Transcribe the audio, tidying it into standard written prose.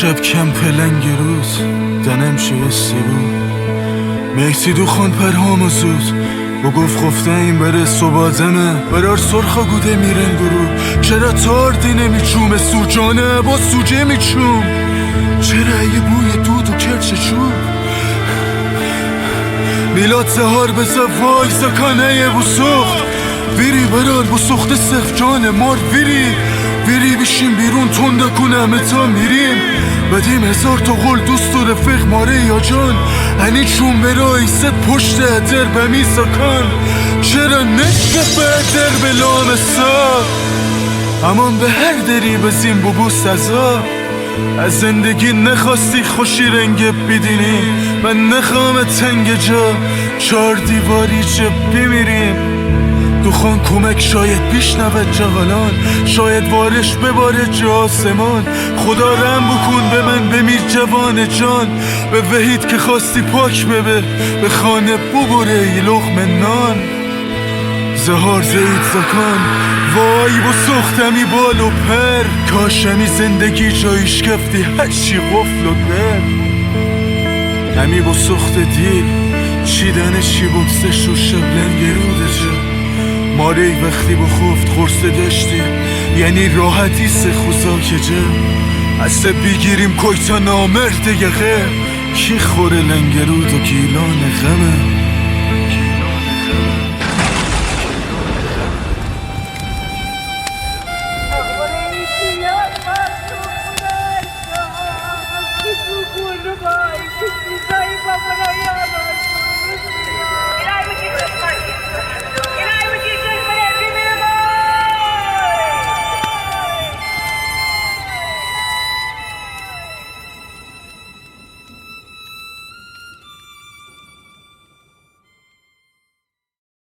شب کم پلنگ روز دنم شوستی بود مهتی دو خان پرهام زود و گفت خفته این بره صبادمه برار سرخا گوده میرن گروه چرا تاردی نمیچومه سوجانه با سوجه میچوم چرا یه بوی دود و کرچه چوب میلاد سهار بزا وای زکانه یه بسخت ویری برار بسخت صف جان مار ویری بشیم بیرون تنده کنم تا میریم بدیم هزار تا قول دوست و رفیق ماره یا جان هنی چون برای ست پشت در بمی سکن چرا نشکف در بلام سا امان به هر دری بزیم ببو سزا از زندگی نخواستی خوشی رنگ بدینی من نخوام تنگ جا چار دیواری چه بمیریم دوخان کمک شاید بیشنود جهالان شاید وارش بباره جا آسمان خدا رحم بکن به من بمیر جوان جان به وحید که خواستی پاک ببه به خانه ببره یه لقمه نان زهار زید زکان وای با سختمی بال و پر کاشمی زندگی جایش کفتی هرچی غفل و در همی با سخت دیل چیدن چی بکسش و شبلنگ روده جا ماره وقتی با خفت خورسته داشتی یعنی راحتی سه خوزا که جا از بگیریم کویتا نامرد یقه کی خوره لنگرود و گیلان غمه